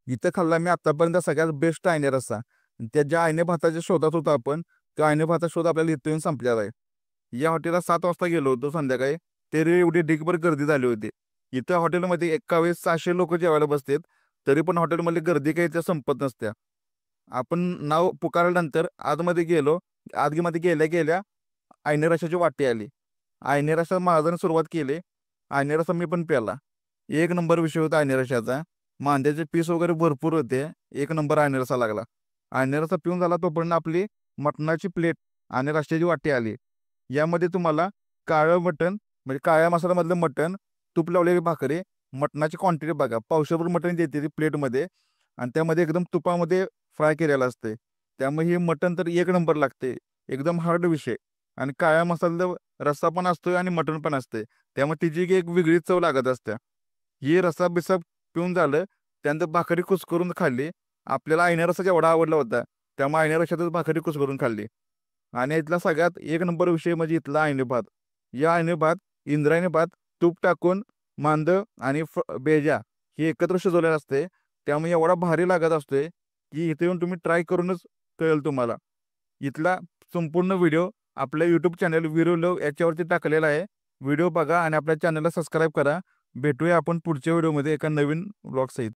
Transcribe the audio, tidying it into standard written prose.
इथं खाल्ला मी आत्तापर्यंत सगळ्यात बेस्ट आयने रस्सा. त्या ज्या आयने भाताच्या शोधात होतो आपण, त्या आयने भाताचा शोध आपल्याला इथं येऊन संपलेला आहे. या हॉटेलला 7 वाजता गेलो होतो संध्याकाळी. तरी एवढी ढीगभर गर्दी झाली होती. इथं हॉटेलमध्ये एका वेळेस 600 लोक जेवायला बसतात. तरी पण हॉटेलमधली गर्दी काही त्या संपत नसत्या. आपण नाव पुकारल्यानंतर आतमध्ये गेलो. आतमध्ये गेल्या गेल्या आयने रशाची वाटी आली. आयने रसा महाजने सुरुवात केली. आयने रसा मी पण प्याला. एक नंबर विषय होता आयने रशाचा. मांद्याचे पीस वगैरे भरपूर होते. एक नंबर आयने रसा लागला. आयने रसा पिऊन झाला तोपर्यंत आपली मटणाची प्लेट आणि रश्श्याची वाटी आली. यामध्ये तुम्हाला काळं मटण म्हणजे काळ्या मसाल्यामधलं मटण, तूप लावलेली भाकरी, मटणाची क्वांटिटी बघा. पावशेरभर मटण देते ती प्लेटमध्ये आणि त्यामध्ये एकदम तुपामध्ये फ्राय केलेलं असते. त्यामुळे हे मटण तर एक नंबर लागते. एकदम हार्ड विषय आणि काळ्या मसाल्याचा रस्सा पण असतोय आणि मटण पण असते. त्यामुळे तिची एक वेगळी चव लागत असते. हे रस्सा बिस्सा पिऊन झालं. त्यानंतर भाकरी कुस्करून खाल्ली. आपल्याला आयने रस्सा एवढा आवडला होता. त्यामुळे आयने रश्श्यातच भाकरी कुस्करून खाल्ली. आणि इथला सगळ्यात एक नंबर विषय म्हणजे इथला आयने भात. या आयने भात, इंद्रायणी भात, तूप टाकून मांदं आणि बेजा हे एकत्र शिजवलेलं असते. त्यामुळे एवढा भारी लागत असतोय की इथे येऊन तुम्ही ट्राय करूनच कळेल तुम्हाला. इथला संपूर्ण व्हिडिओ आपल्या यूट्यूब चॅनल वीरू लव याच्यावरती टाकलेला आहे. व्हिडिओ बघा आणि आपल्या चॅनलला सबस्क्राईब करा. भेटूया आपण पुढच्या व्हिडिओमध्ये एका नवीन ब्लॉग सहित.